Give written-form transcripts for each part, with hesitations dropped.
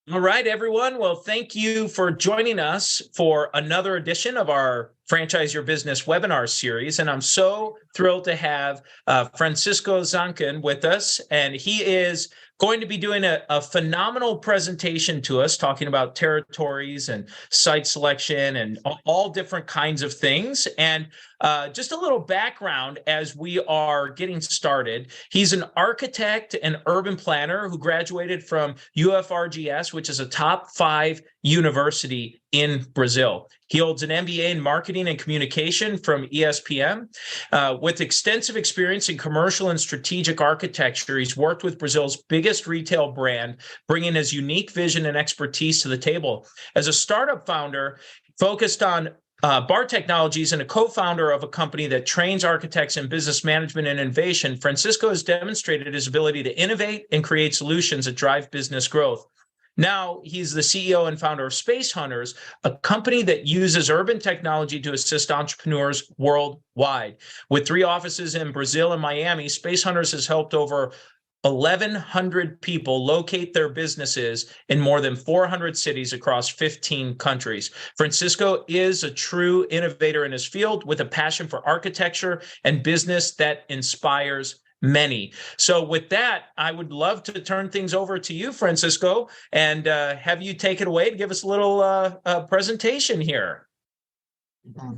All right, everyone. Well, thank you for joining us for another edition of our Franchise Your Business webinar series. And I'm so thrilled to have Francisco Zancan with us. And he is going to be doing a phenomenal presentation to us, talking about territories and site selection and all different kinds of things. And just a little background as we are getting started. He's an architect and urban planner who graduated from UFRGS, which is a top 5 university in Brazil. He holds an MBA in marketing and communication from ESPM. With extensive experience in commercial and strategic architecture, he's worked with Brazil's biggest retail brand, bringing his unique vision and expertise to the table. As a startup founder, focused on bar technologies and a co-founder of a company that trains architects in business management and innovation, Francisco has demonstrated his ability to innovate and create solutions that drive business growth. Now he's the CEO and founder of Space Hunters, a company that uses urban technology to assist entrepreneurs worldwide. With 3 offices in Brazil and Miami, Space Hunters has helped over 1,100 people locate their businesses in more than 400 cities across 15 countries. Francisco is a true innovator in his field with a passion for architecture and business that inspires many. So with that, I would love to turn things over to you, Francisco, and have you take it away and give us a little presentation here.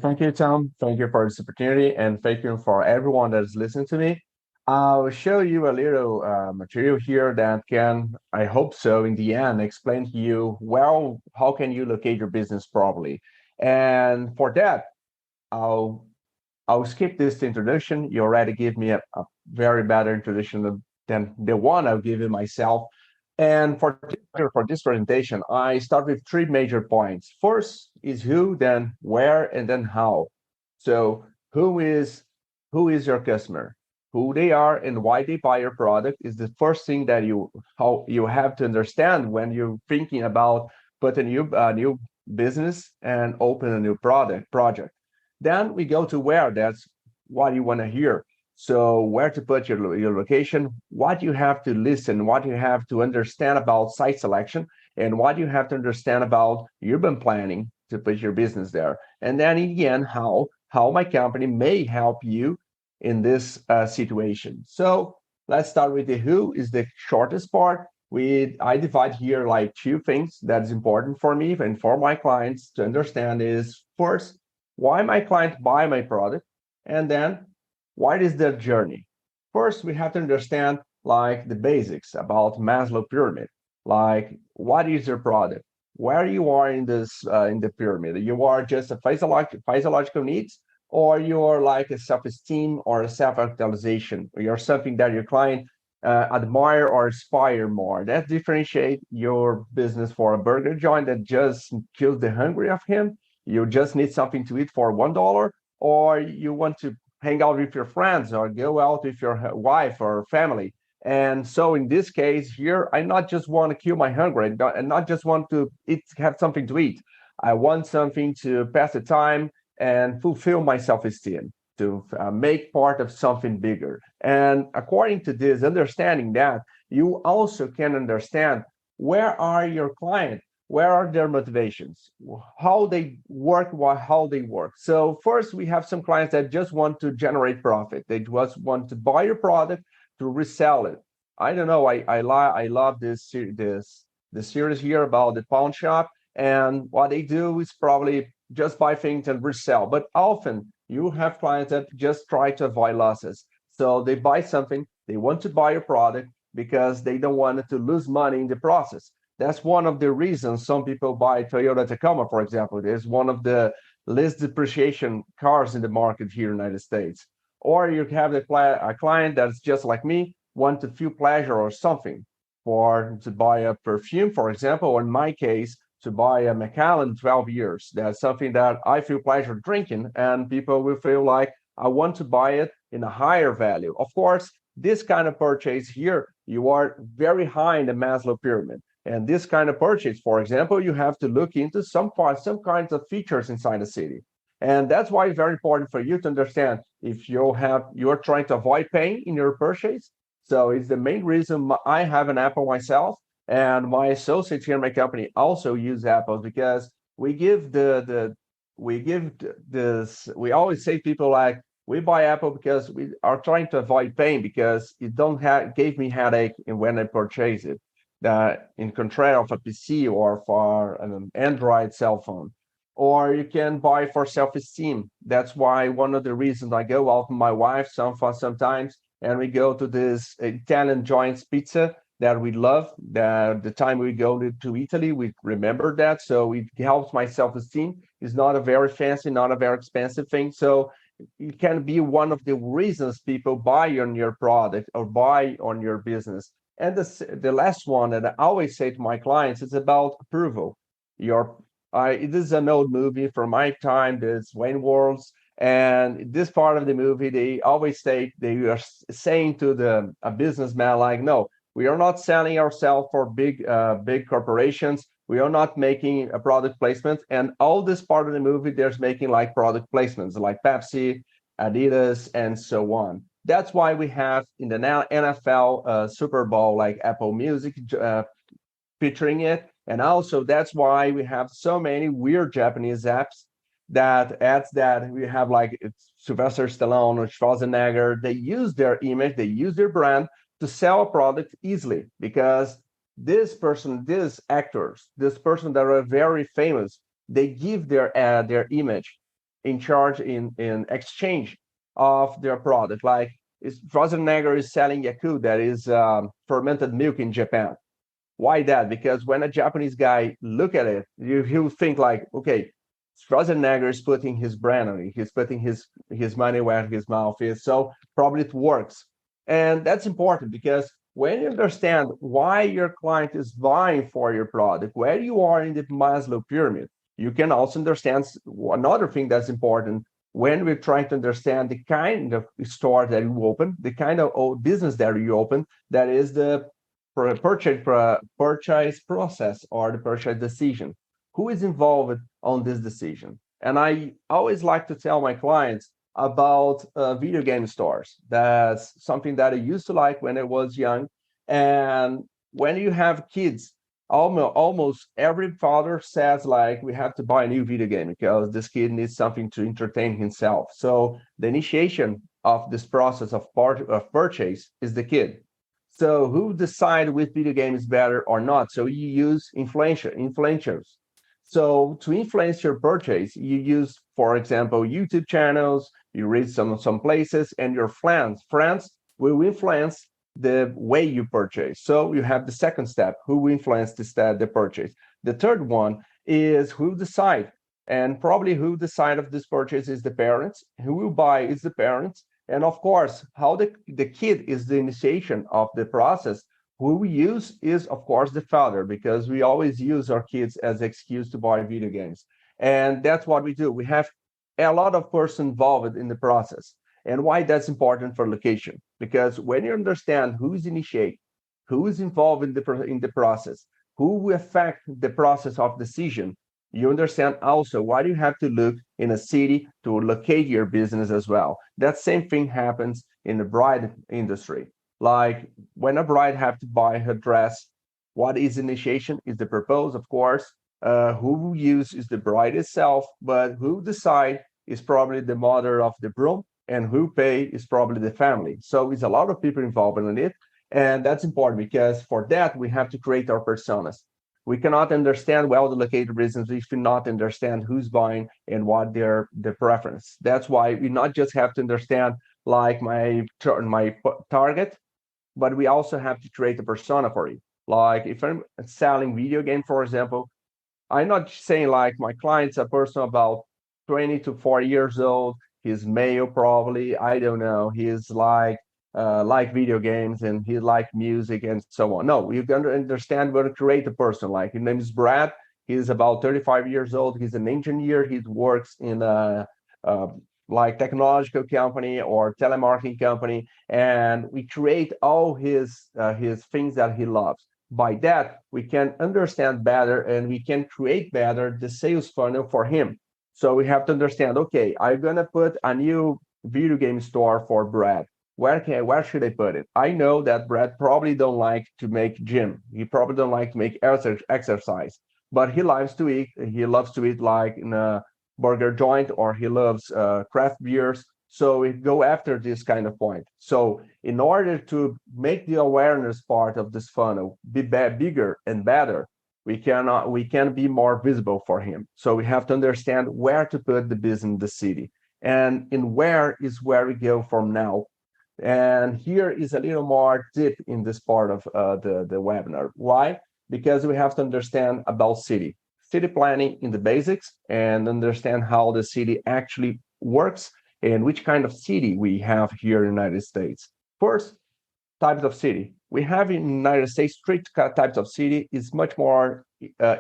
Thank you, Tom. Thank you for this opportunity, and thank you for everyone that is listening to me. I'll show you a little material here that can, I hope so, in the end, explain to you, well, how can you locate your business properly? And for that, I'll I'll skip this introduction. You already gave me a very better introduction than the one I'll give you myself. And for this presentation, I start with 3 major points. First is who, then where, and then how. So who is your customer? Who they are and why they buy your product is the first thing that you have to understand when you're thinking about put a new business and open a new project. Then we go to where. That's what you want to hear. So where to put your location, what you have to listen, what you have to understand about site selection, and what you have to understand about urban planning to put your business there. And then again, how my company may help you in this situation. So let's start with the who is the shortest part. I divide here like 2 things that's important for me and for my clients to understand is first, why my client buy my product, and then what is their journey. First, we have to understand like the basics about Maslow pyramid, like what is your product, where you are in the pyramid. You are just a physiological needs, or you're like a self-esteem or a self-actualization, or you're something that your client admire or aspire more. That differentiate your business for a burger joint that just kills the hungry of him. You just need something to eat for $1, or you want to hang out with your friends or go out with your wife or family. And so in this case here, I not just want to kill my hunger and not just want to have something to eat. I want something to pass the time and fulfill my self-esteem, to make part of something bigger. And according to this, understanding that, you also can understand where are your clients, where are their motivations, how they work, how they work. So first, we have some clients that just want to generate profit. They just want to buy your product to resell it. I don't know. I love the series here about the pawn shop, and what they do is probably just buy things and resell. But often you have clients that just try to avoid losses. So they buy something, they want to buy a product because they don't want to lose money in the process. That's one of the reasons some people buy Toyota Tacoma, for example. It is one of the least depreciation cars in the market here in the United States. Or you have a client that's just like me, want to feel pleasure or something, or to buy a perfume, for example, or in my case, to buy a Macallan 12 years. That's something that I feel pleasure drinking, and people will feel like I want to buy it in a higher value. Of course, this kind of purchase here, you are very high in the Maslow pyramid. And this kind of purchase, for example, you have to look into some kinds of features inside the city. And that's why it's very important for you to understand if you're trying to avoid pain in your purchase. So it's the main reason I have an Apple myself. And my associates here in my company also use apples because we give this, we always say people like, we buy Apple because we are trying to avoid pain because it don't have gave me headache when I purchase it. That in contrary of a PC or for an Android cell phone. Or you can buy for self-esteem. That's why one of the reasons I go out with my wife sometimes and we go to this Italian joints pizza that we love. That the time we go to Italy, we remember that. So it helps my self-esteem. It's not a very fancy, not a very expensive thing. So it can be one of the reasons people buy on your product or buy on your business. And the last one that I always say to my clients is about approval. Your it is an old movie from my time. It's Wayne Worlds, and this part of the movie, they always say they are saying to a businessman like, "No, we are not selling ourselves for big corporations. We are not making a product placement." And all this part of the movie, there's making like product placements like Pepsi, Adidas, and so on. That's why we have in the NFL Super Bowl like Apple Music featuring it. And also that's why we have so many weird Japanese apps that ads that we have like Sylvester Stallone or Schwarzenegger. They use their image, they use their brand to sell a product easily because this person, these actors, this person that are very famous, they give their image in charge in exchange of their product. Like Schwarzenegger is selling Yakult, that is fermented milk in Japan. Why that? Because when a Japanese guy look at it, he'll think like, okay, Schwarzenegger is putting his brand on it. He's putting his money where his mouth is. So probably it works. And that's important because when you understand why your client is buying for your product, where you are in the Maslow pyramid, you can also understand another thing that's important when we're trying to understand the kind of store that you open, the kind of business that you open, that is the purchase process or the purchase decision. Who is involved on this decision? And I always like to tell my clients about video game stores. That's something that I used to like when I was young. And when you have kids, almost every father says like, we have to buy a new video game because this kid needs something to entertain himself. So the initiation of this process of purchase is the kid. So who decide which video game is better or not? So you use influencers. So to influence your purchase, you use, for example, YouTube channels, you read some places, and your friends will influence the way you purchase. So you have the second step, who will influence the purchase. The third one is who decide. And probably who decide of this purchase is the parents. Who will buy is the parents. And of course, how the kid is the initiation of the process, who we use is, of course, the father, because we always use our kids as excuse to buy video games. And that's what we do. We have a lot of person involved in the process. And why that's important for location? Because when you understand who's initiate, who is involved in the process, who will affect the process of decision, you understand also why do you have to look in a city to locate your business as well. That same thing happens in the bride industry. Like when a bride have to buy her dress, what is initiation is the propose, of course. Who use is the bride itself, but who decide is probably the mother of the groom, and who pay is probably the family. So it's a lot of people involved in it, and that's important because for that we have to create our personas. We cannot understand well the located reasons if we not understand who's buying and what their preference. That's why we not just have to understand like my target, but we also have to create a persona for it. Like if I'm selling video game, for example, I'm not saying like my client's a person about 20 to 40 years old. He's male, probably. I don't know. He's like video games and he like music and so on. No, you're going to understand where to create a person. Like his name is Brad. He's about 35 years old. He's an engineer. He works in a like technological company or telemarketing company, and we create all his things that he loves. By that, we can understand better and we can create better the sales funnel for him. So we have to understand, okay, I'm gonna put a new video game store for Brad. where should I put it? I know that Brad probably don't like to make gym. He probably don't like to make exercise, but he loves to eat. He loves to eat like in a burger joint, or he loves craft beers. So we go after this kind of point. So in order to make the awareness part of this funnel be bigger and better, we can be more visible for him. So we have to understand where to put the business in the city, and in where is where we go from now. And here is a little more deep in this part of the webinar. Why? Because we have to understand about city planning in the basics, and understand how the city actually works and which kind of city we have here in the United States. First, types of city. We have in the United States, strict types of city is much more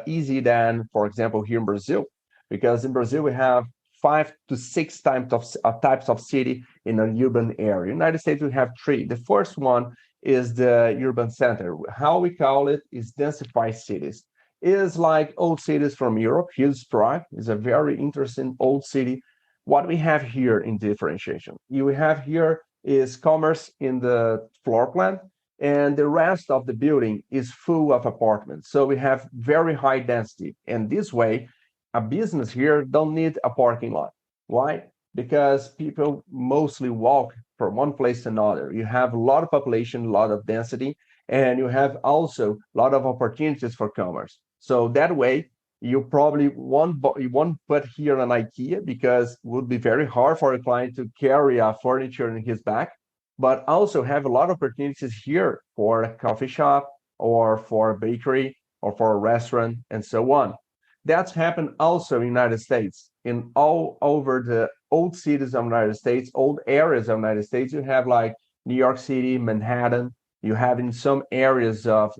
easy than, for example, here in Brazil, because in Brazil we have 5 to 6 types of city in an urban area. In the United States, we have 3. The first one is the urban center. How we call it is densified cities. It is like old cities from Europe. Here's Prague, is a very interesting old city. What we have here in differentiation, you have here is commerce in the floor plan, and the rest of the building is full of apartments. So we have very high density. And this way, a business here don't need a parking lot. Why? Because people mostly walk from one place to another. You have a lot of population, a lot of density, and you have also a lot of opportunities for commerce. So that way, you probably won't put here an IKEA, because it would be very hard for a client to carry a furniture in his back, but also have a lot of opportunities here for a coffee shop, or for a bakery, or for a restaurant, and so on. That's happened also in the United States. In all over the old cities of the United States, old areas of the United States, you have like New York City, Manhattan. You have in some areas of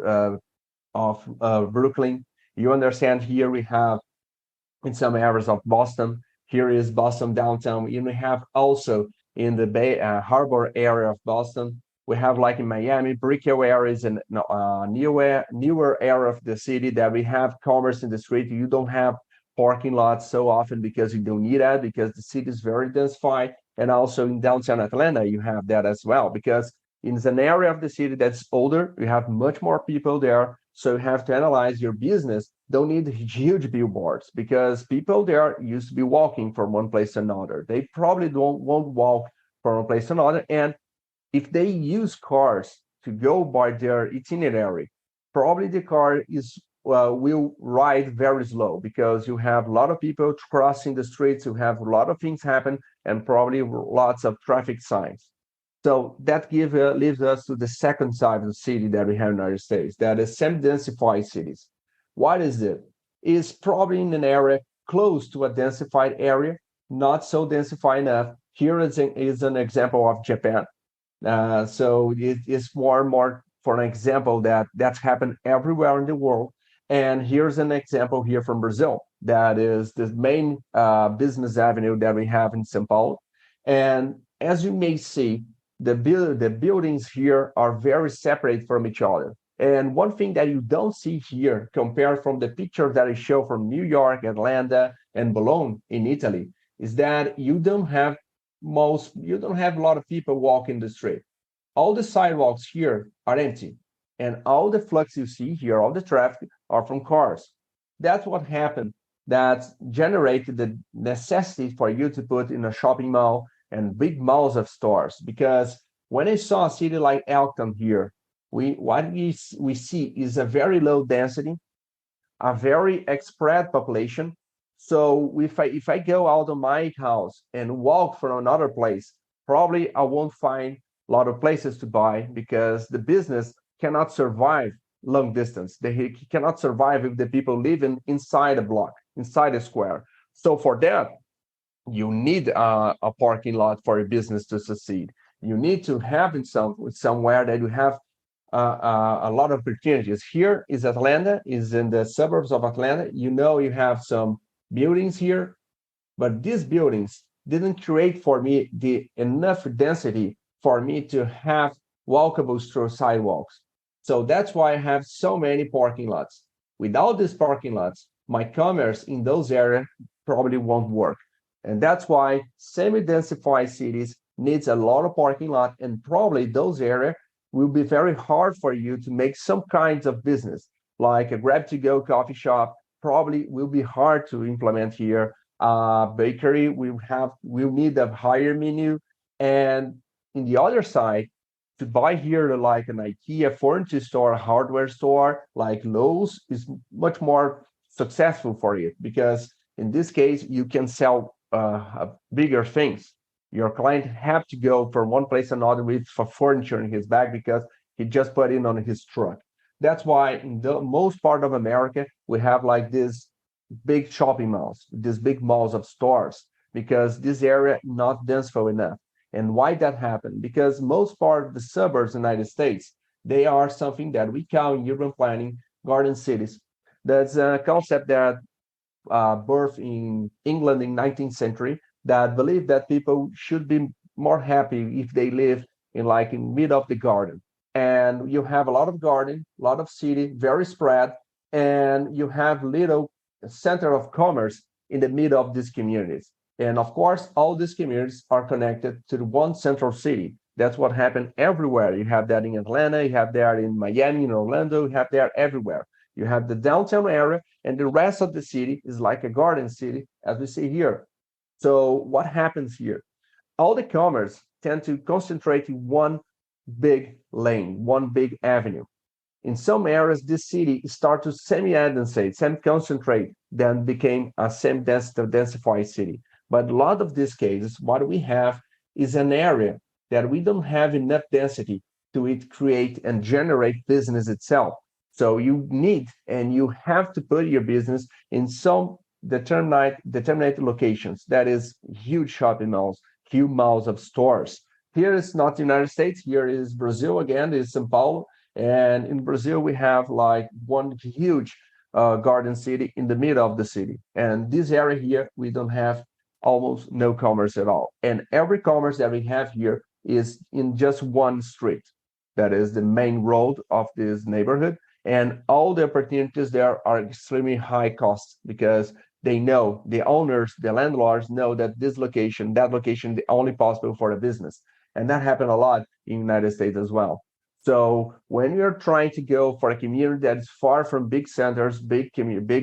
Brooklyn. You understand, here we have in some areas of Boston. Here is Boston downtown. And we have also in the Bay Harbor area of Boston. We have like in Miami, Brickell areas, and newer area of the city that we have commerce in the street. You don't have parking lots so often because you don't need that, because the city is very densified. And also in downtown Atlanta, you have that as well, because in an area of the city that's older, you have much more people there. So you have to analyze your business. Don't need huge billboards, because people there used to be walking from one place to another. They probably won't walk from one place to another. And if they use cars to go by their itinerary, probably the car will ride very slow, because you have a lot of people crossing the streets, you have a lot of things happen, and probably lots of traffic signs. So that leads us to the second side of the city that we have in the United States, that is semi-densified cities. What is it? It's probably in an area close to a densified area, not so densified enough. Here is an example of Japan. So it is more and more for an example that's happened everywhere in the world. And here's an example here from Brazil. That is the main business avenue that we have in São Paulo. And as you may see, the buildings here are very separate from each other. And one thing that you don't see here, compared from the picture that I show from New York, Atlanta, and Bologna in Italy, is that you don't have a lot of people walking the street. All the sidewalks here are empty, and all the flux you see here, all the traffic, are from cars. That's what happened. That generated the necessity for you to put in a shopping mall and big malls of stores. Because when I saw a city like Elkton here, what we see is a very low density, a very spread population. So if I go out of my house and walk from another place, probably I won't find a lot of places to buy, because the business cannot survive long distance. They cannot survive if the people living inside a block, inside a square. So for that, you need a parking lot for a business to succeed. You need to have it somewhere that you have a lot of opportunities. Here is Atlanta, is in the suburbs of Atlanta. You have some buildings here, but these buildings didn't create for me the enough density for me to have walkable sidewalks. So that's why I have so many parking lots. Without these parking lots, my commerce in those areas probably won't work. And that's why semi-densified cities needs a lot of parking lot, and probably those areas will be very hard for you to make some kinds of business, like a grab-to-go coffee shop. Probably will be hard to implement here. Bakery will need a higher menu, and in the other side, to buy here like an IKEA furniture store, hardware store like Lowe's is much more successful for it because in this case you can sell bigger things. Your client have to go from one place to another with for furniture in his bag because he just put it on his truck. That's why in the most part of America we have like this big shopping malls, these big malls of stores, because this area not denseful enough. And why that happened? Because most part of the suburbs in the United States, they are something that we call in urban planning garden cities. That's a concept that birthed in England in 19th century that believed that people should be more happy if they live in like in mid of the garden. And you have a lot of garden, a lot of city, very spread, and you have little center of commerce in the middle of these communities. And of course, all these communities are connected to the one central city. That's what happened everywhere. You have that in Atlanta, you have that in Miami, in Orlando, you have that everywhere. You have the downtown area, and the rest of the city is like a garden city, as we see here. So what happens here? All the commerce tend to concentrate in one big lane, one big avenue. In some areas, this city started to semi-condensate, semi-concentrate, then became a semi-densified city. But a lot of these cases, what we have is an area that we don't have enough density to it create and generate business itself. So you need and you have to put your business in some determinate locations. That is huge shopping malls, huge malls of stores. Here is not the United States. Here is Brazil again. Is São Paulo. And in Brazil, we have like one huge garden city in the middle of the city. And this area here, we don't have almost no commerce at all. And every commerce that we have here is in just one street. That is the main road of this neighborhood. And all the opportunities there are extremely high costs because they know, the owners, the landlords know that this location, that location, is only possible for a business. And that happened a lot in the United States as well. So when you're trying to go for a community that is far from big centers, big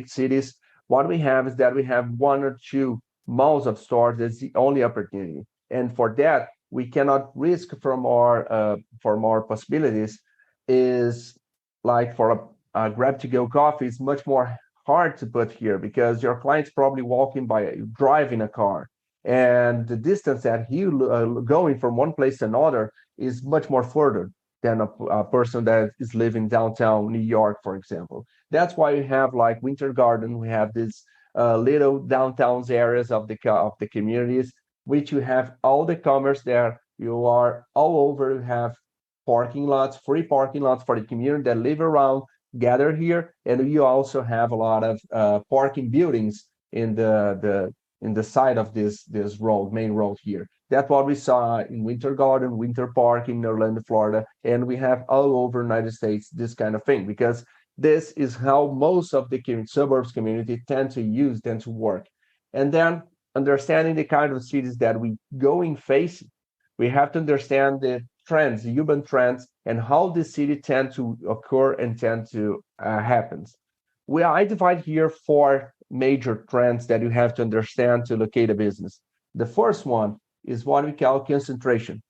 cities, what we have is that we have one or two malls of stores. That's the only opportunity. And for that, we cannot risk from our possibilities is like for a grab-to-go coffee, it's much more hard to put here because your client's probably walking by driving a car. And the distance that he going from one place to another is much more further than a person that is living downtown New York, for example. That's why we have like Winter Garden. We have these little downtowns areas of the communities, which you have all the commerce there. You are all over. You have parking lots, free parking lots for the community that live around, gather here, and you also have a lot of parking buildings in the side of this road, main road here. That's what we saw in Winter Garden, Winter Park in Orlando, Florida, and we have all over United States this kind of thing because this is how most of the suburbs community tend to work. And then understanding the kind of cities that we going facing, we have to understand the trends, the urban trends, and how the city tend to occur and tend to happen. I divide here four major trends that you have to understand to locate a business. The first one is what we call concentration.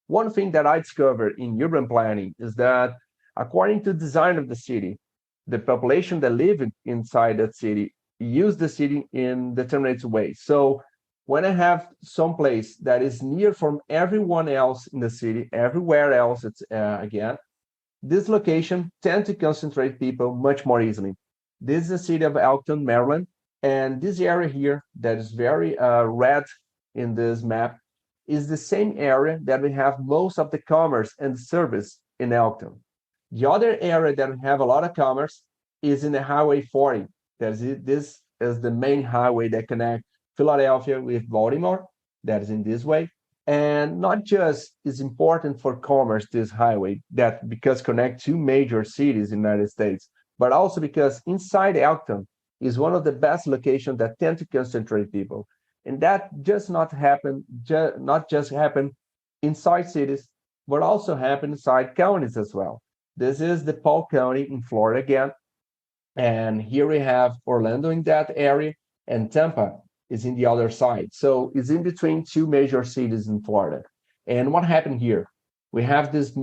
One thing that I discovered in urban planning is that according to design of the city, the population that live inside that city use the city in determinate ways. So when I have some place that is near from everyone else in the city, everywhere else, it's again, this location tend to concentrate people much more easily. This is the city of Elkton, Maryland, and this area here that is very red in this map is the same area that we have most of the commerce and service in Elkton. The other area that we have a lot of commerce is in the Highway 40. This is the main highway that connects Philadelphia with Baltimore. That is in this way. And not just is important for commerce, this highway, that because connect two major cities in the United States, but also because inside Elkton is one of the best locations that tend to concentrate people. And that just not just happen inside cities, but also happen inside counties as well. This is the Polk County in Florida again. And here we have Orlando in that area, and Tampa is in the other side. So it's in between two major cities in Florida. And what happened here? We have these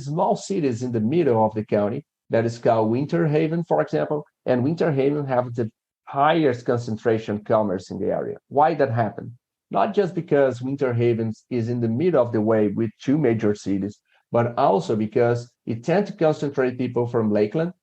small cities in the middle of the county that is called Winter Haven, for example. And Winter Haven have the highest concentration of commerce in the area. Why that happened? Not just because Winter Haven is in the middle of the way with two major cities, but also because it tends to concentrate people from Lakeland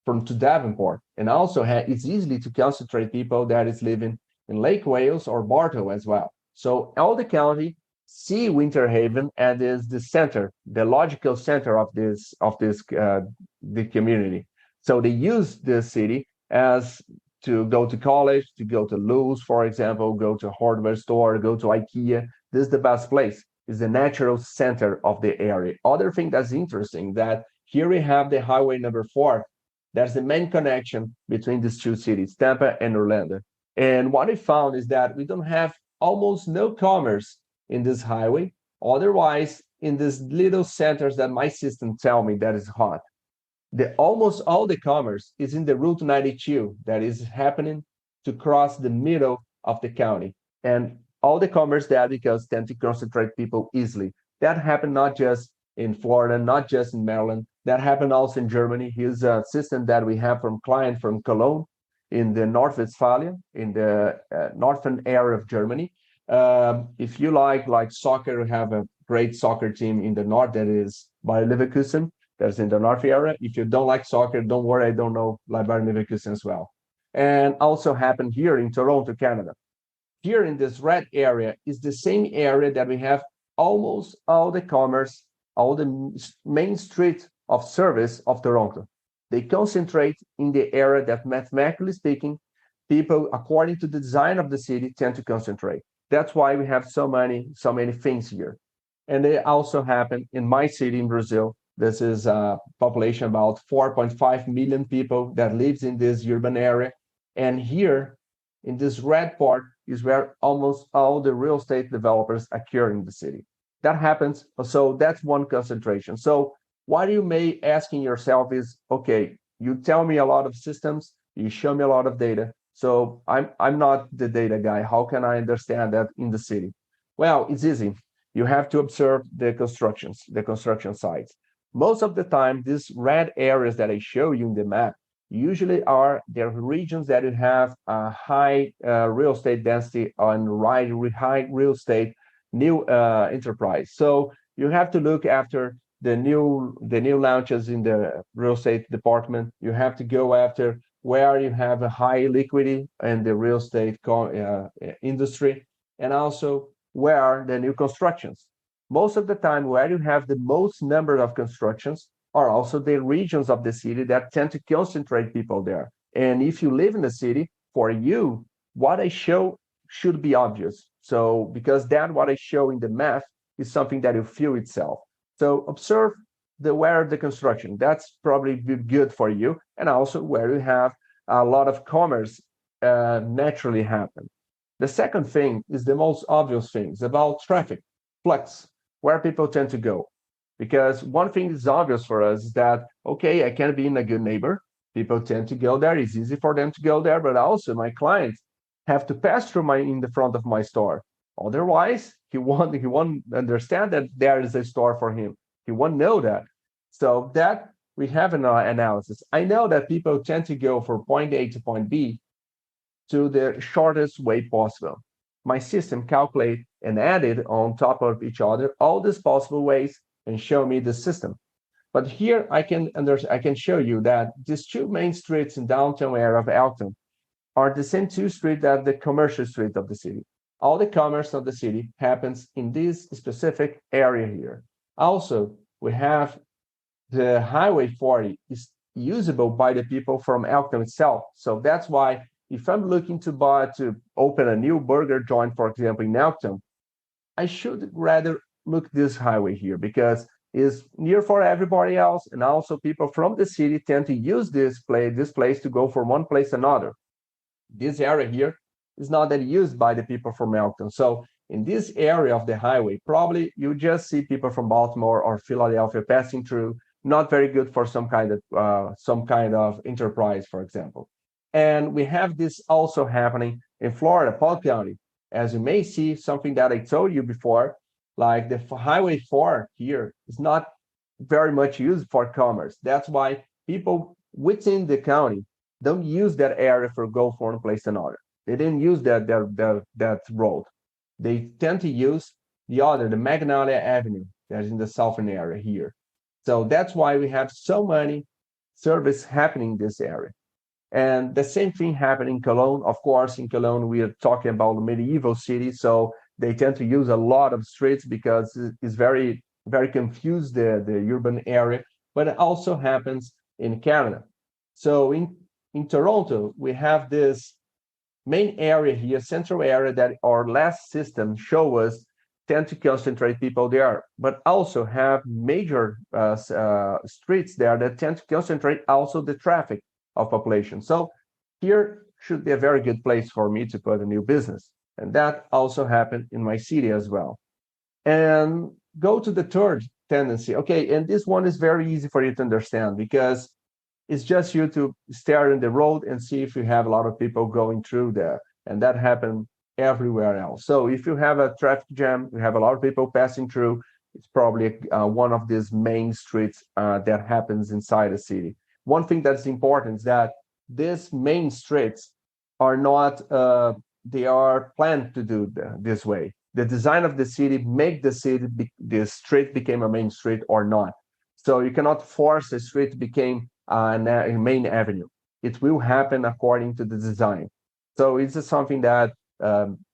from to Davenport, and also it's easily to concentrate people that is living in Lake Wales or Bartow as well. So all the county see Winter Haven as is the center, the logical center of the community. So they use the city as to go to college, to go to Lowe's, for example, go to a hardware store, go to IKEA. This is the best place. It's the natural center of the area. Other thing that's interesting that here we have the highway number 4. That's the main connection between these two cities, Tampa and Orlando. And what we found is that we don't have almost no commerce in this highway. Otherwise, in these little centers that my system tell me that is hot, almost all the commerce is in the Route 92 that is happening to cross the middle of the county. And all the commerce there because tend to concentrate people easily. That happened not just in Florida, not just in Maryland. That happened also in Germany. Here's a system that we have from client from Cologne in the North Westphalia, in the northern area of Germany. If you like soccer, we have a great soccer team in the north that is Bayer Leverkusen. That's in the north area. If you don't like soccer, don't worry, I don't know Bayer Leverkusen as well. And also happened here in Toronto, Canada. Here in this red area is the same area that we have almost all the commerce, all the main street of service of Toronto. They concentrate in the area that, mathematically speaking, people, according to the design of the city, tend to concentrate. That's why we have so many things here. And they also happen in my city in Brazil. This is a population about 4.5 million people that lives in this urban area. And here, in this red part, is where almost all the real estate developers occur in the city. That happens, so that's one concentration. So what you may asking yourself is, okay, you tell me a lot of systems, you show me a lot of data, so I'm not the data guy. How can I understand that in the city? Well, it's easy. You have to observe the construction sites. Most of the time, these red areas that I show you in the map usually are the regions that you have a high real estate density and high real estate new enterprise. So you have to look after the new launches in the real estate department. You have to go after where you have a high liquidity in the real estate industry, and also where are the new constructions. Most of the time, where you have the most number of constructions are also the regions of the city that tend to concentrate people there. And if you live in the city, for you, what I show should be obvious. So because that what I show in the math is something that will feel itself. So observe where the construction, that's probably good for you. And also where you have a lot of commerce naturally happen. The second thing is the most obvious things about traffic, flux, where people tend to go. Because one thing is obvious for us is that, okay, I can be in a good neighbor. People tend to go there. It's easy for them to go there, but also my clients have to pass through in the front of my store. Otherwise, he won't understand that there is a store for him. He won't know that. So that we have an analysis. I know that people tend to go from point A to point B to the shortest way possible. My system calculate and added on top of each other all these possible ways and show me the system. But here I can show you that these two main streets in downtown area of Elton are the same two streets as the commercial street of the city. All the commerce of the city happens in this specific area here. Also, we have the Highway 40 is usable by the people from Elton itself. So that's why if I'm looking to open a new burger joint, for example, in Elton, I should rather look this highway here because it's near for everybody else, and also people from the city tend to use this place to go from one place to another. This area here is not that used by the people from Elton. So In this area of the highway, probably you just see people from Baltimore or Philadelphia passing through, not very good for some kind of enterprise, for example. And we have this also happening in Florida, Polk County. As you may see, something that I told you before, like the Highway 4 here is not very much used for commerce. That's why people within the county don't use that area for go from one place to another. They didn't use that road. They tend to use the Magnolia Avenue, that's in the southern area here. So that's why we have so many service happening in this area. And the same thing happened in Cologne. Of course, in Cologne, we are talking about a medieval city, so they tend to use a lot of streets because it's very, very confused, the urban area, but it also happens in Canada. So in Toronto, we have this main area here, central area, that our last system show us tend to concentrate people there, but also have major streets there that tend to concentrate also the traffic of population. So here should be a very good place for me to put a new business. And that also happened in my city as well. And go to the third tendency. Okay, and this one is very easy for you to understand because it's just you to stare in the road and see if you have a lot of people going through there. And that happened everywhere else. So if you have a traffic jam, you have a lot of people passing through, it's probably one of these main streets that happens inside a city. One thing that's important is that these main streets are not, they are planned to do this way. The design of the city make the the street became a main street or not. So you cannot force a street to become a main avenue. It will happen according to the design. So it's something that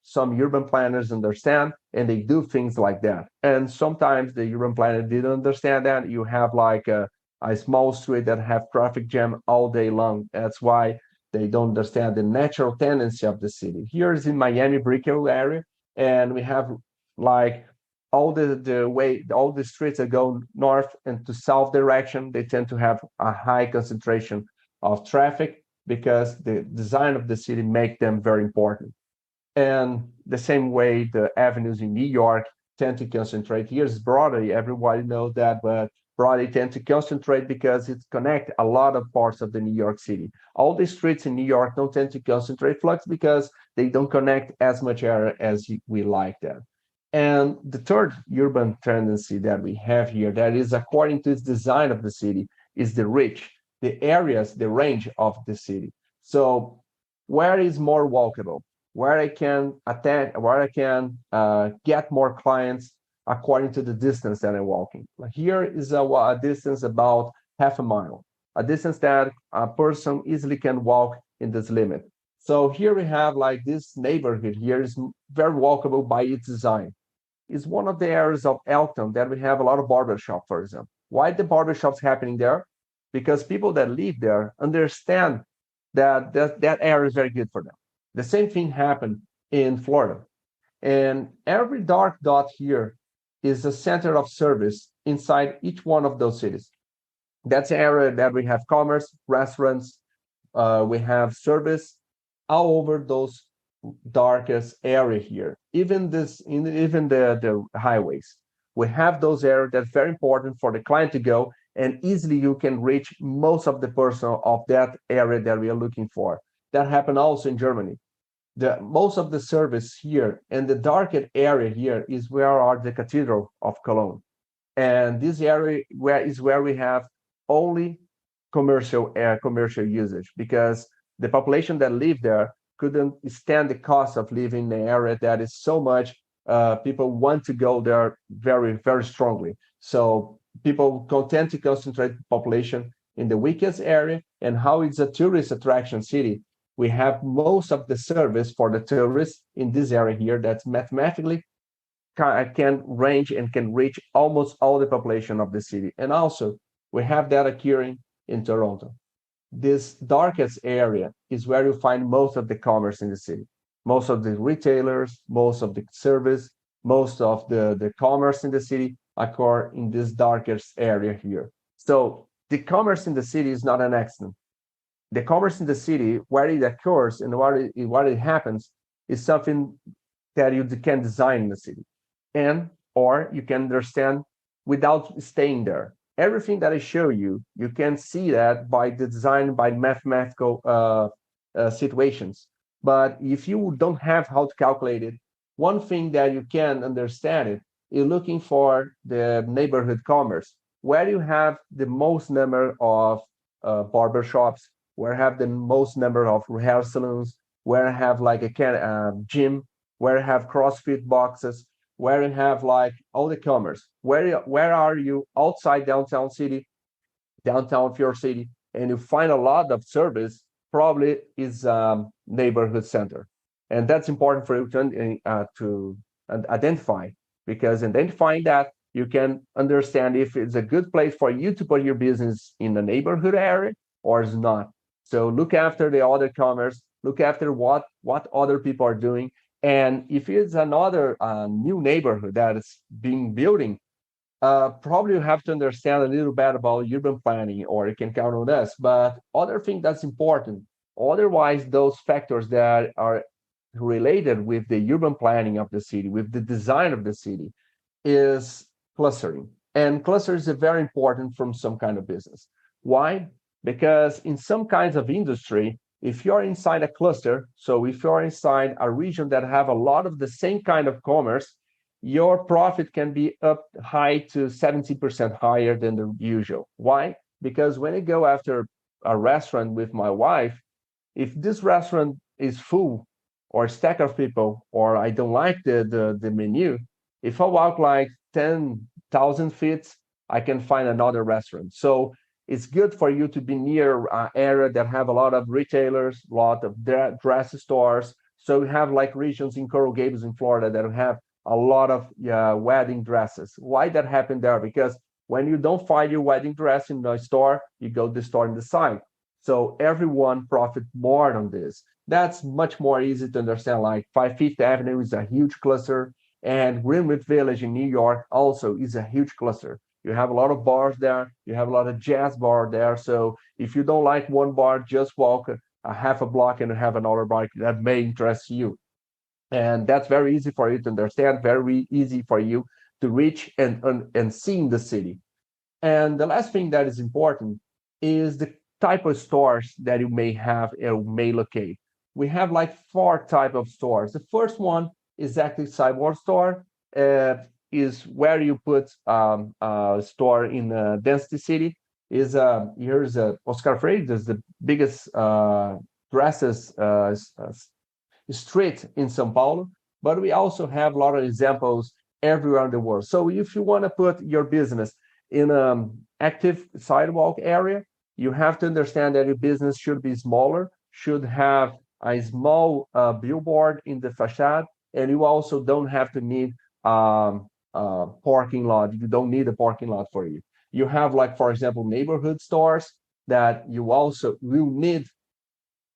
some urban planners understand, and they do things like that. And sometimes the urban planner didn't understand that. You have like a small street that have traffic jam all day long. That's why they don't understand the natural tendency of the city. Here is in Miami Brickell area, and we have like all all the streets that go north and to south direction, they tend to have a high concentration of traffic because the design of the city make them very important. And the same way the avenues in New York tend to concentrate. Here's Broadway, everybody knows that, but Broadway tend to concentrate because it connects a lot of parts of the New York City. All the streets in New York don't tend to concentrate flux because they don't connect as much area as we like that. And the third urban tendency that we have here, that is according to its design of the city, is the reach, the areas, the range of the city. So where is more walkable? Where I can attend, where I can get more clients according to the distance that I'm walking. Here is a distance about half a mile, a distance that a person easily can walk in this limit. So here we have like this neighborhood here is very walkable by its design. It's one of the areas of Elkton that we have a lot of barbershop, for example. Why the barbershops happening there? Because people that live there understand that area is very good for them. The same thing happened in Florida. And every dark dot here is a center of service inside each one of those cities. That's an area that we have commerce, restaurants, we have service all over those darkest area here. Even the highways, we have those areas that's very important for the client to go, and easily you can reach most of the person of that area that we are looking for. That happened also in Germany. Most of the service here and the darkest area here is where are the Cathedral of Cologne. And this area is where we have only commercial usage because the population that live there couldn't stand the cost of living in an area that is so much people want to go there very, very strongly. So people tend to concentrate population in the weakest area, and how it's a tourist attraction city. We have most of the service for the tourists in this area here that's mathematically can range and can reach almost all the population of the city. And also, we have that occurring in Toronto. This darkest area is where you find most of the commerce in the city. Most of the retailers, most of the service, most of the commerce in the city occur in this darkest area here. So the commerce in the city is not an accident. The commerce in the city, where it occurs and what it happens, is something that you can design in the city, and or you can understand without staying there. Everything that I show you, you can see that by the design, by mathematical situations. But if you don't have how to calculate it, one thing that you can understand it is looking for the neighborhood commerce, where you have the most number of barber shops, where have the most number of hair salons, where I have like a gym, where I have CrossFit boxes, where you have like all the commerce. Where are you outside downtown of your city, and you find a lot of service, probably is neighborhood center, and that's important for you to identify, because identifying that you can understand if it's a good place for you to put your business in the neighborhood area or is not. So look after the other commerce, look after what other people are doing, and if it's another new neighborhood that is being building, probably you have to understand a little bit about urban planning, or you can count on us. But other thing that's important, otherwise, those factors that are related with the urban planning of the city, with the design of the city, is clustering. And clusters is very important from some kind of business. Why? Because in some kinds of industry, if you're inside a cluster, so if you're inside a region that have a lot of the same kind of commerce, your profit can be up high to 70% higher than the usual. Why? Because when I go after a restaurant with my wife, if this restaurant is full or stack of people, or I don't like the menu, if I walk like 10,000 feet, I can find another restaurant. So it's good for you to be near an area that have a lot of retailers, a lot of dress stores. So we have like regions in Coral Gables in Florida that have a lot of wedding dresses. Why that happened there? Because when you don't find your wedding dress in the store, you go to the store in the side. So everyone profit more on this. That's much more easy to understand. Like 5th Avenue is a huge cluster, and Greenwich Village in New York also is a huge cluster. You have a lot of bars there. You have a lot of jazz bar there. So if you don't like one bar, just walk a half a block and have another bar that may interest you. And that's very easy for you to understand, very easy for you to reach and see in the city. And the last thing that is important is the type of stores that you may have or may locate. We have like 4 type of stores. The first one is active sidewalk store, is where you put a store in a density city. Is here's Oscar Freire, is the biggest dresses street in São Paulo, but we also have a lot of examples everywhere in the world. So if you want to put your business in an active sidewalk area, you have to understand that your business should be smaller, should have a small billboard in the facade, and you also don't have to need parking lot. You don't need a parking lot for you. You have, like, for example, neighborhood stores that you also will need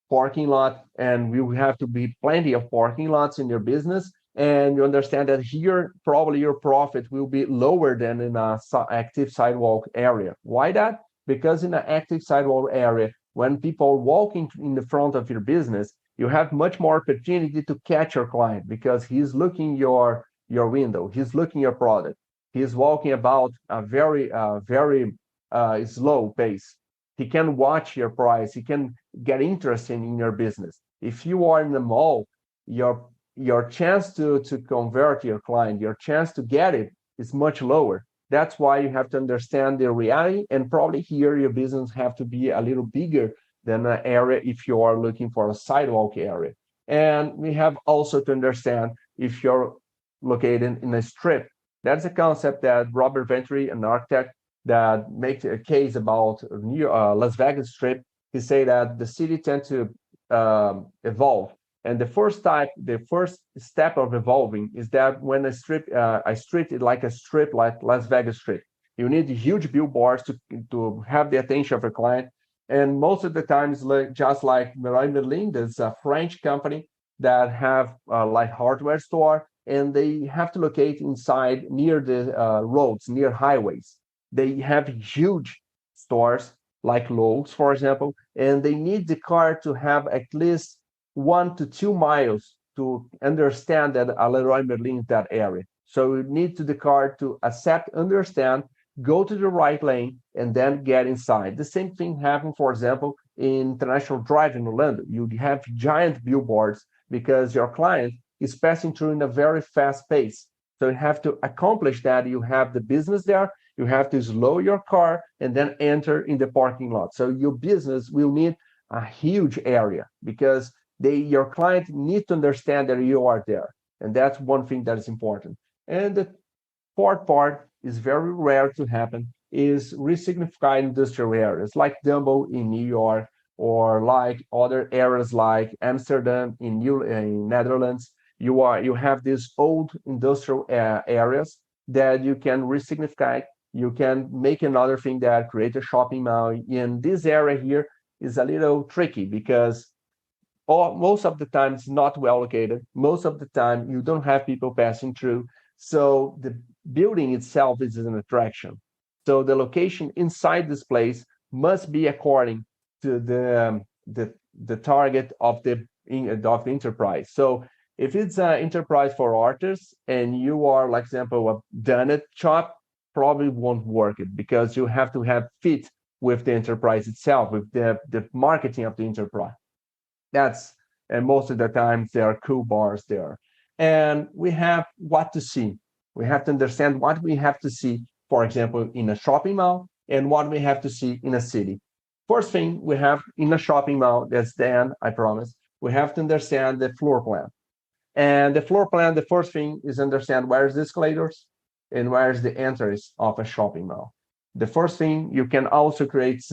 parking lot, and we will have to be plenty of parking lots in your business. And you understand that here probably your profit will be lower than in a active sidewalk area. Why that? Because in an active sidewalk area, when people are walking in the front of your business, you have much more opportunity to catch your client, because he's looking your window, he's looking your product, he's walking about a very slow pace. He can watch your price, he can get interested in your business. If you are in the mall, your chance to convert your client, your chance to get it is much lower. That's why you have to understand the reality, and probably here your business have to be a little bigger than an area if you are looking for a sidewalk area. And we have also to understand if you're located in a strip. That's a concept that Robert Venturi, an architect, that makes a case about Las Vegas Strip. He say that the city tend to evolve, and the first step of evolving is that when a street is like a strip, like Las Vegas Strip, you need huge billboards to have the attention of a client. And most of the times, just like Leroy Merlin, there's a French company that have like hardware store, and they have to locate inside near the roads, near highways. They have huge stores like Lowe's, for example, and they need the car to have at least 1 to 2 miles to understand that a Leroy Merlin is that area. So you need to the car to accept, understand, go to the right lane, and then get inside. The same thing happened, for example, in International Drive in Orlando. You have giant billboards because your client is passing through in a very fast pace. So you have to accomplish that. You have the business there, you have to slow your car and then enter in the parking lot. So your business will need a huge area because your client needs to understand that you are there. And that's one thing that is important. And the fourth part is very rare to happen is resignify industrial areas like Dumbo in New York or like other areas like Amsterdam in Netherlands. You have these old industrial areas that you can resignify. You can make another thing that create a shopping mall. In this area here is a little tricky because most of the time it's not well located. Most of the time you don't have people passing through. So the building itself is an attraction. So the location inside this place must be according to the target of the enterprise. So if it's an enterprise for artists and you are, like example, a donut shop, probably won't work it because you have to have fit with the enterprise itself, with the marketing of the enterprise. That's and most of the times there are cool bars there. And we have what to see. We have to understand what we have to see, for example, in a shopping mall and what we have to see in a city. First thing we have in a shopping mall, that's Dan, I promise, we have to understand the floor plan. And the floor plan, the first thing is understand where's the escalators and where's the entries of a shopping mall. The first thing, you can also create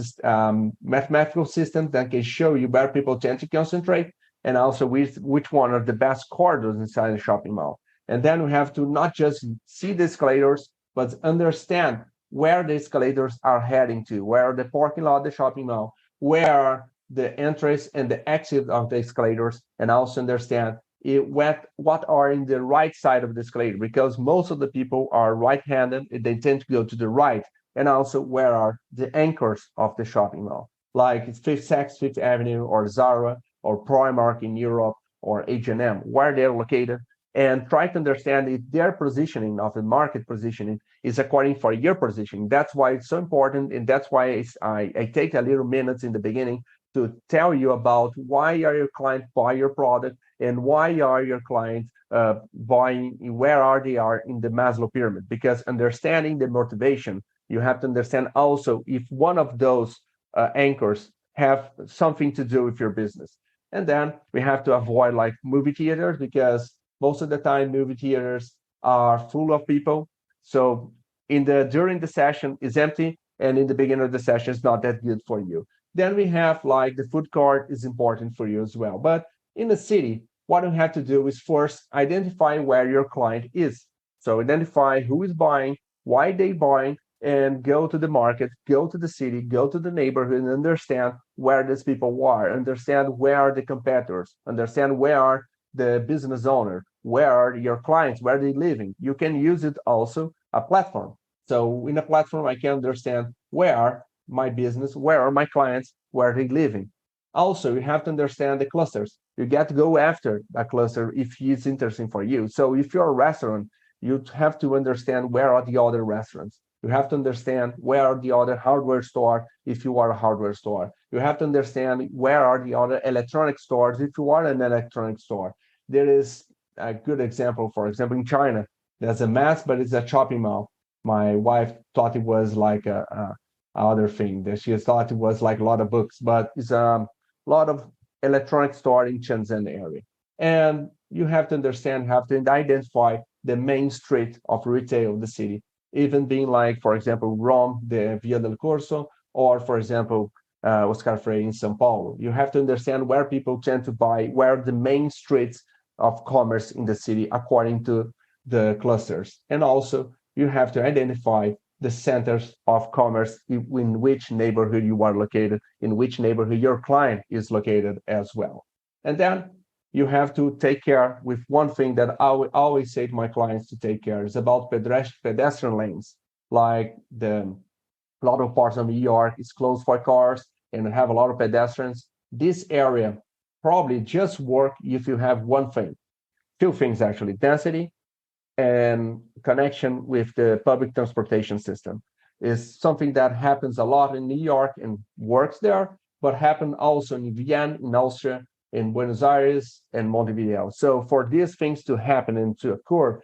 mathematical systems that can show you where people tend to concentrate and also which one are the best corridors inside the shopping mall. And then we have to not just see the escalators, but understand where the escalators are heading to, where are the parking lot of the shopping mall, where are the entries and the exit of the escalators, and also understand what are in the right side of the escalator, because most of the people are right-handed, they tend to go to the right, and also where are the anchors of the shopping mall, like it's Fifth Avenue or Zara or Primark in Europe or H&M, where they're located, and try to understand if their positioning of the market positioning is according for your positioning. That's why it's so important, and that's why I take a little minutes in the beginning to tell you about why are your clients buy your product and why are your clients buying, where are they are in the Maslow pyramid, because understanding the motivation, you have to understand also if one of those anchors have something to do with your business. And then we have to avoid like movie theaters, because most of the time movie theaters are full of people. So during the session is empty, and in the beginning of the session is not that good for you. Then we have like the food court is important for you as well. But in the city, what you have to do is first identify where your client is. So identify who is buying, why they buying, and go to the market, go to the city, go to the neighborhood, and understand where these people are, understand where are the competitors, understand where are the business owner, where are your clients, where are they living. You can use it also a platform. So in a platform, I can understand where are my business, where are my clients, where are they living. Also, you have to understand the clusters. You get to go after a cluster if it's interesting for you. So if you're a restaurant, you have to understand where are the other restaurants. You have to understand where are the other hardware store if you are a hardware store. You have to understand where are the other electronic stores if you are an electronic store. There is a good example, for example, in China, there's a mass, but it's a shopping mall. My wife thought it was like a other thing that she thought it was like a lot of books, but it's a lot of electronic store in Shenzhen area. And you have to understand, have to identify the main street of retail of the city, even being like, for example, Rome, the Via del Corso, or for example, Oscar Freire in São Paulo. You have to understand where people tend to buy, where are the main streets of commerce in the city according to the clusters. And also you have to identify the centers of commerce in which neighborhood you are located, in which neighborhood your client is located as well. And then you have to take care with one thing that I would always say to my clients to take care is about pedestrian lanes. Like a lot of parts of New York is closed for cars and have a lot of pedestrians. This area probably just work if you have one thing. two things actually: density and connection with the public transportation system. Is something that happens a lot in New York and works there, but happen also in Vienna, in Austria, in Buenos Aires, and Montevideo. So for these things to happen and to occur,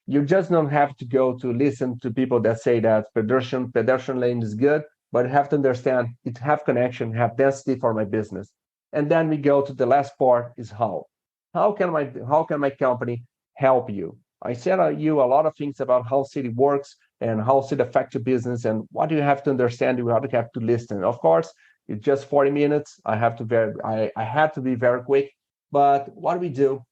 you just don't have to go to listen to people that say that pedestrian lane is good, but you have to understand it have connection, have density for my business. And then we go to the last part is how. How can my company help you? I said you a lot of things about how city works and how city affects your business and what you have to understand, you have to listen. Of course, it's just 40 minutes. I had to be very quick. But what we do,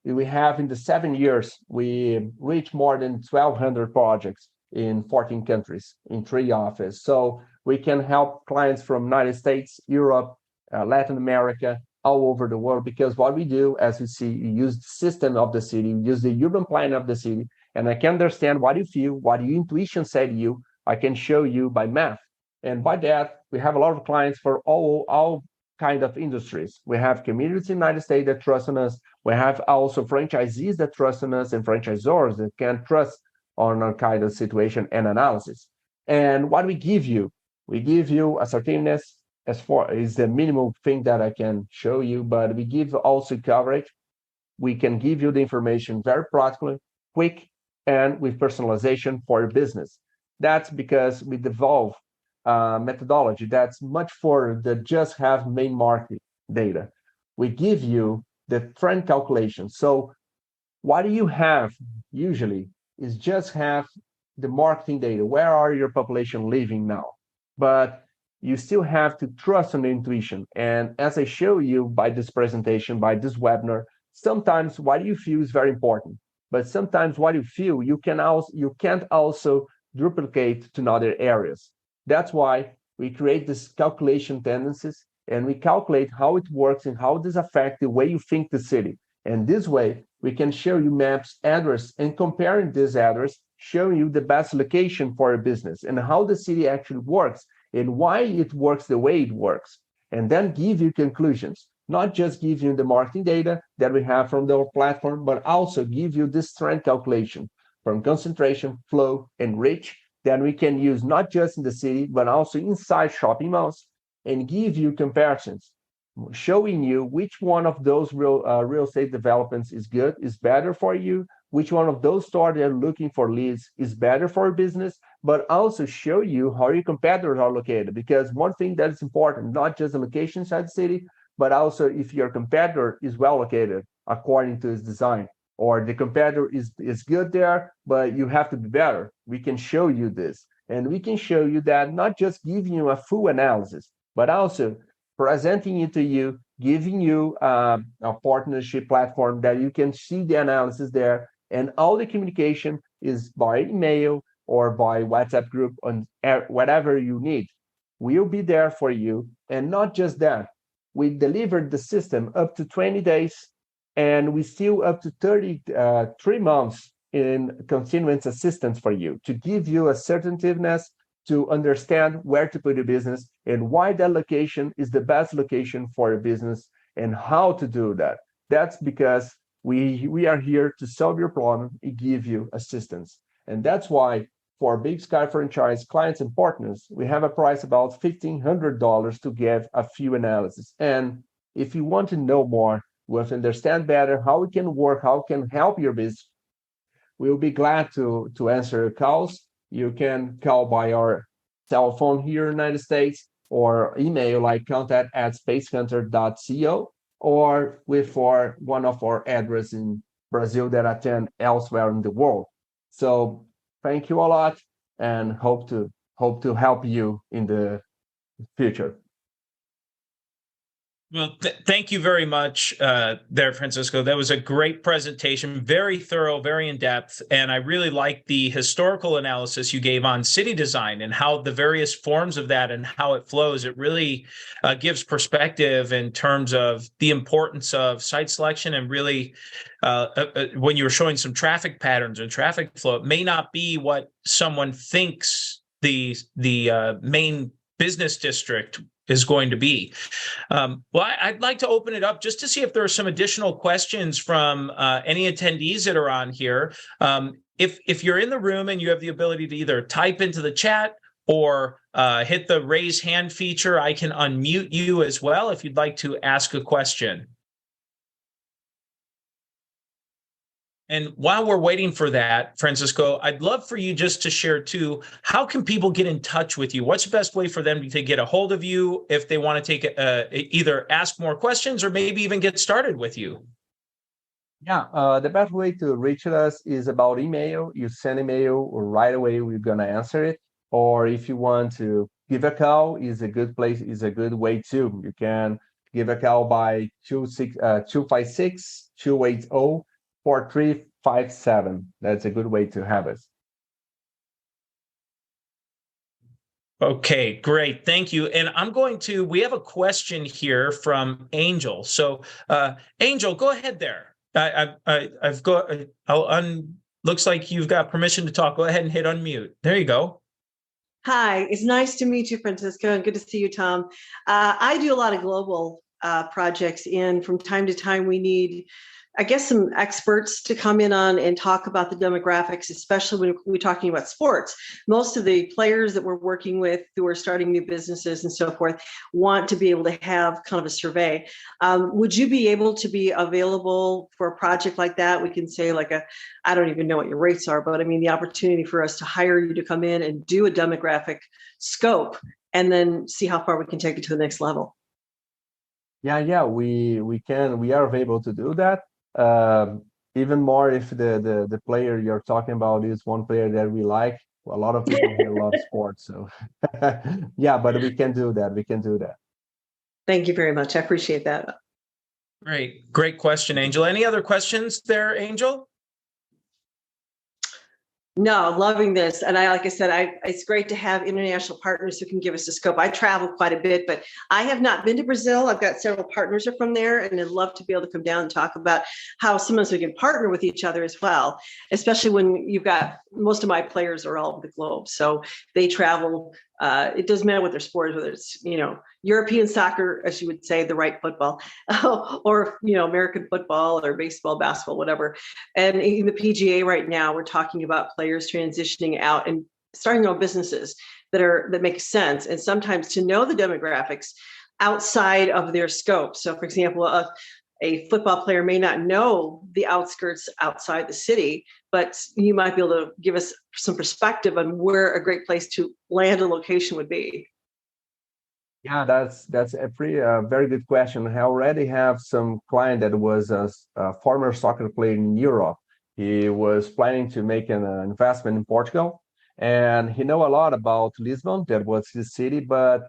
we have in the 7 years, we reached more than 1,200 projects in 14 countries in 3 offices. So we can help clients from United States, Europe, Latin America, all over the world, because what we do, as you see, you use the system of the city, use the urban plan of the city, and I can understand what you feel, what your intuition said to you. I can show you by math. And by that, we have a lot of clients for all kind of industries. We have communities in the United States that trust in us. We have also franchisees that trust in us and franchisors that can trust on our kind of situation and analysis. And what we give you assertiveness, as far is the minimum thing that I can show you, but we give also coverage. We can give you the information very practically, quick, and with personalization for your business. That's because we develop methodology that's much for the just have main market data. We give you the trend calculation. So what do you have usually is just have the marketing data. Where are your population living now? But you still have to trust on the intuition. And as I show you by this presentation, by this webinar, sometimes what you feel is very important. But sometimes what you feel, you can't also duplicate to other areas. That's why we create this calculation tendencies and we calculate how it works and how this affects the way you think the city. And this way, we can show you maps, address, and comparing this address, showing you the best location for your business and how the city actually works and why it works the way it works. And then give you conclusions, not just give you the marketing data that we have from the platform, but also give you this trend calculation from concentration, flow, and reach that we can use not just in the city, but also inside shopping malls and give you comparisons, showing you which one of those real estate developments is good, is better for you, which one of those stores that are looking for leads is better for your business, but also show you how your competitors are located. Because one thing that is important, not just the location inside the city, but also if your competitor is well located according to its design, or the competitor is good there, but you have to be better. We can show you this. And we can show you that not just giving you a full analysis, but also presenting it to you, giving you a partnership platform that you can see the analysis there. And all the communication is by email or by WhatsApp group on whatever you need. We'll be there for you. And not just that, we delivered the system up to 20 days and we still up to 33 months in continuous assistance for you to give you assertiveness to understand where to put your business and why that location is the best location for your business and how to do that. That's because we are here to solve your problem and give you assistance. And that's why for Big Sky franchise clients and partners, we have a price about $1,500 to give a few analysis. And if you want to know more, we have to understand better how it can work, how it can help your business, we'll be glad to answer your calls. You can call by our cell phone here in the United States or email like contact@spacehunter.co or for one of our addresses in Brazil that attend elsewhere in the world. So thank you a lot and hope to help you in the future. Well, thank you very much there, Francisco. That was a great presentation, very thorough, very in-depth, and I really like the historical analysis you gave on city design and how the various forms of that and how it flows. It really gives perspective in terms of the importance of site selection and really when you were showing some traffic patterns and traffic flow, it may not be what someone thinks the main business district is going to be. I'd like to open it up just to see if there are some additional questions from any attendees that are on here. If you're in the room and you have the ability to either type into the chat or hit the raise hand feature, I can unmute you as well if you'd like to ask a question. And while we're waiting for that, Francisco, I'd love for you just to share too, how can people get in touch with you? What's the best way for them to get a hold of you if they want to take either ask more questions or maybe even get started with you? Yeah, the best way to reach us is about email. You send email right away, we're gonna answer it. Or if you want to give a call, is a good place, is a good way too. You can give a call by 256-280-4357. That's a good way to have us. Okay, great. Thank you. And we have a question here from Angel. So Angel, go ahead there. Looks like you've got permission to talk. Go ahead and hit unmute. There you go. Hi, it's nice to meet you, Francisco, and good to see you, Tom. I do a lot of global projects, and from time to time we need, I guess, some experts to come in on and talk about the demographics, especially when we're talking about sports. Most of the players that we're working with who are starting new businesses and so forth want to be able to have kind of a survey. Would you be able to be available for a project like that? We can say I don't even know what your rates are, but I mean, the opportunity for us to hire you to come in and do a demographic scope and then see how far we can take it to the next level. Yeah, we can. We are able to do that. Even more if the player you're talking about is one player that we like. A lot of people here love sports, so yeah, but we can do that. We can do that. Thank you very much. I appreciate that. Great question, Angel. Any other questions there, Angel? No, loving this. And like I said, it's great to have international partners who can give us a scope. I travel quite a bit, but I have not been to Brazil. I've got several partners are from there, and I'd love to be able to come down and talk about how sometimes we can partner with each other as well, especially when you've got most of my players are all over the globe. So they travel. It doesn't matter what their sport is, whether it's, European soccer, as you would say, the right football, or, American football or baseball, basketball, whatever. And in the PGA right now, we're talking about players transitioning out and starting their own businesses that make sense. And sometimes to know the demographics outside of their scope. So, for example, a football player may not know the outskirts outside the city, but you might be able to give us some perspective on where a great place to land a location would be. Yeah, that's a very good question. I already have some client that was a former soccer player in Europe. He was planning to make an investment in Portugal, and he know a lot about Lisbon, that was his city, but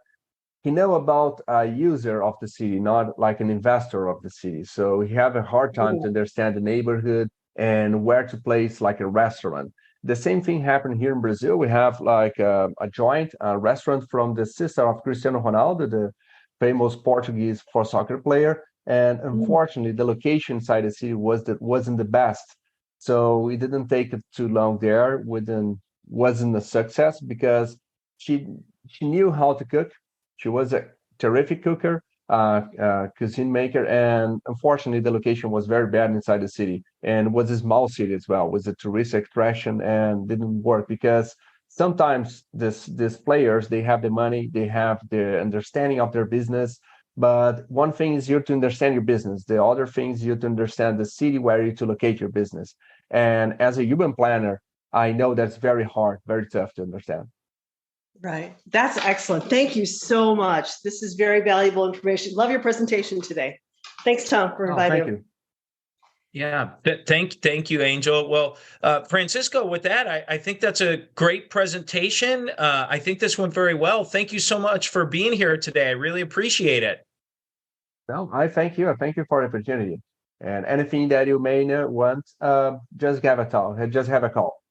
he know about a user of the city, not like an investor of the city. So he have a hard time to understand the neighborhood and where to place like a restaurant. The same thing happened here in Brazil. We have like a joint restaurant from the sister of Cristiano Ronaldo, the famous Portuguese soccer player. And unfortunately, the location inside the city wasn't the best. So we didn't take it too long there. Wasn't a success because she knew how to cook. She was a terrific cooker, cuisine maker, and unfortunately, the location was very bad inside the city, and was a small city as well. Was a tourist attraction and didn't work because sometimes these players, they have the money, they have the understanding of their business, but one thing is you to understand your business. The other thing is you to understand the city where you to locate your business. And as a urban planner, I know that's very hard, very tough to understand. Right. That's excellent. Thank you so much. This is very valuable information. Love your presentation today. Thanks, Tom, for inviting Thank you. Yeah, thank you, Angel. Well, Francisco, with that, I think that's a great presentation. I think this went very well. Thank you so much for being here today. I really appreciate it. No, I thank you. I thank you for the opportunity. And anything that you may want, just have a call.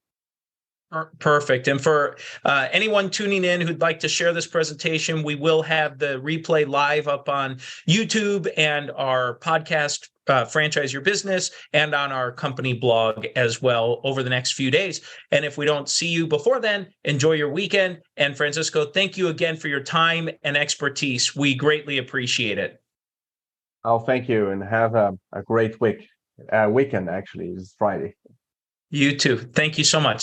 Perfect. And for anyone tuning in who'd like to share this presentation, we will have the replay live up on YouTube and our podcast Franchise Your Business and on our company blog as well over the next few days. And if we don't see you before then, enjoy your weekend. And Francisco, thank you again for your time and expertise. We greatly appreciate it. Oh, thank you, and have a great weekend. Actually, it's Friday. You too. Thank you so much.